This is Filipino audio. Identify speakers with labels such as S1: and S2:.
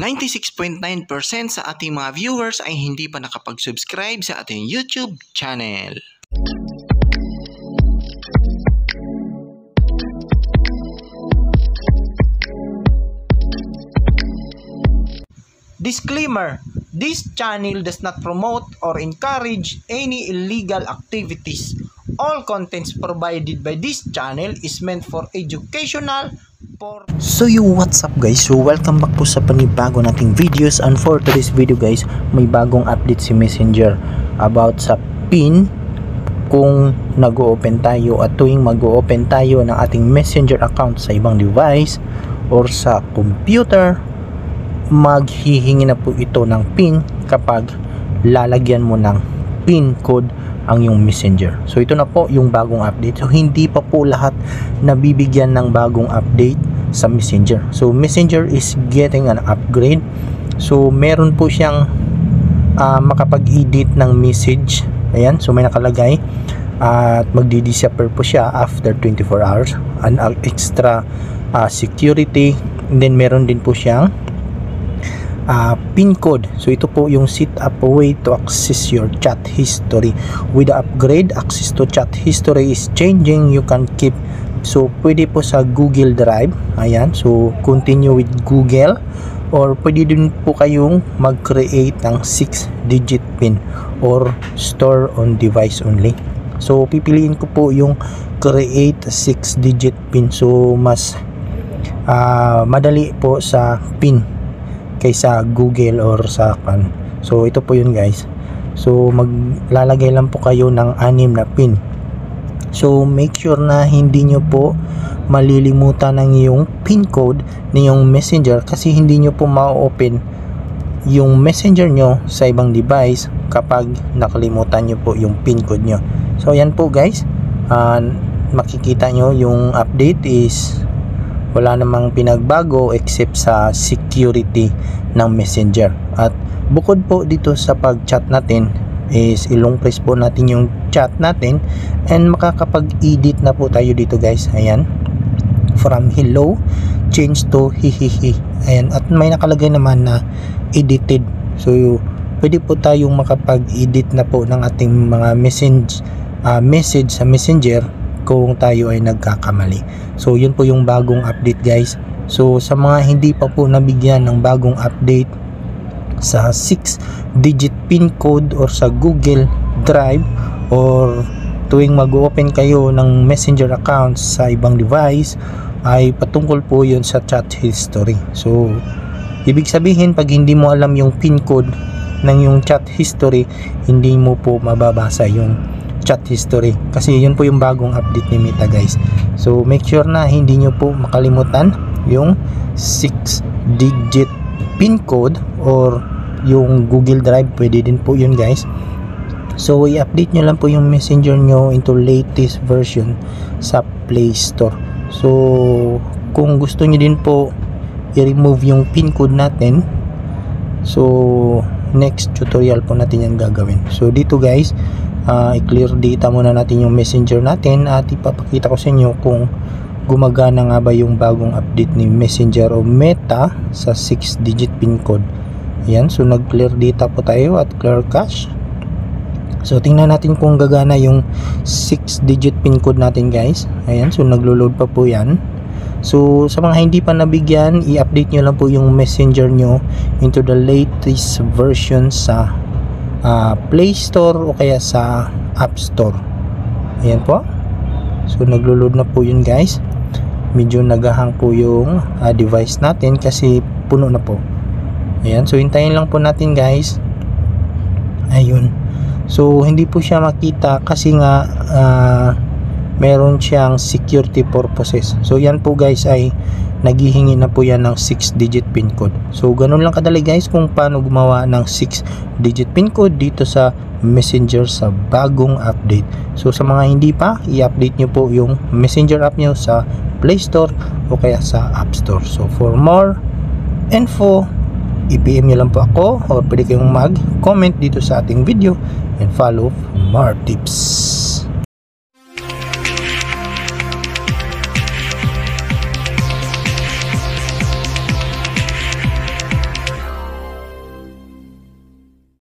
S1: 96.9% sa ating mga viewers ay hindi pa nakapag-subscribe sa ating YouTube channel.
S2: Disclaimer: this channel does not promote or encourage any illegal activities. All contents provided by this channel is meant for educational purposes.
S3: So what's up guys? So welcome back po sa panibago nating videos, and for today's video guys, may bagong update si Messenger about sa PIN kung nag-o-open tayo at tuwing mag-o-open tayo ng ating Messenger account sa ibang device or sa computer, maghihingi na po ito ng PIN kapag lalagyan mo ng PIN code ang yung Messenger. So ito na po yung bagong update. So hindi pa po lahat nabibigyan ng bagong update sa Messenger. So Messenger is getting an upgrade. So meron po siyang makapag-edit ng message. Ayan, so may nakalagay at magdi-disappear po siya after 24 hours. An extra security. And then meron din po siyang PIN code. So ito po yung set up a way to access your chat history. With the upgrade, access to chat history is changing. You can keep, so pwede po sa Google Drive. Ayan, so continue with Google, or pwede din po kayong mag-create ng 6-digit PIN or store on device only. So pipiliin ko po yung create 6-digit PIN. So mas madali po sa PIN kaysa Google or sa kan. So ito po yun guys. So maglalagay lang po kayo ng 6 na PIN. So make sure na hindi nyo po malilimutan ng yung PIN code ng yung Messenger, kasi hindi nyo po ma-open yung Messenger nyo sa ibang device kapag nakalimutan nyo po yung PIN code nyo. So yan po guys, makikita nyo yung update is wala namang pinagbago except sa security ng Messenger. At bukod po dito sa pag-chat natin is ilong press po natin yung chat natin and makakapag-edit na po tayo dito guys. Ayan, from hello change to hihihi. Ayan, at may nakalagay naman na edited. So pwede po tayong makapag-edit na po ng ating mga message sa Messenger kung tayo ay nagkakamali. So yun po yung bagong update guys. So sa mga hindi pa po nabigyan ng bagong update sa 6-digit PIN code or sa Google Drive, or tuwing mag-open kayo ng Messenger accounts sa ibang device, ay patungkol po yun sa chat history. So ibig sabihin, pag hindi mo alam yung PIN code ng yung chat history, hindi mo po mababasa yung chat history, kasi yun po yung bagong update ni Meta guys. So make sure na hindi nyo po makalimutan yung 6-digit PIN code or yung Google Drive, pwede din po yun guys. So i-update nyo lang po yung Messenger nyo into latest version sa Play Store. So kung gusto nyo din po i-remove yung PIN code natin, so next tutorial po natin yan gagawin. So dito guys, i-clear data muna natin yung Messenger natin at ipapakita ko sa inyo kung gumagana nga ba yung bagong update ni Messenger o Meta sa 6-digit PIN code. Ayan, so nag-clear data po tayo at clear cache. So tingnan natin kung gagana yung 6-digit PIN code natin guys. Ayan, so naglo-load pa po yan. So sa mga hindi pa nabigyan, i-update nyo lang po yung Messenger nyo into the latest version sa Play Store o kaya sa App Store. Ayan po. So naglo-load na po yun guys. Medyo nagahang po yung device natin kasi puno na po. Ayan, so hintayin lang po natin guys. Ayun. So hindi po siya makita kasi nga meron siyang security purposes. So yan po guys ay naghihingi na po yan ng 6-digit PIN code. So ganun lang kadali guys kung paano gumawa ng 6-digit PIN code dito sa Messenger sa bagong update. So sa mga hindi pa, i-update nyo po yung Messenger app nyo sa Play Store o kaya sa App Store. So for more info, i-PM nyo lang po ako, or pwede kayong mag-comment dito sa ating video and follow for more tips.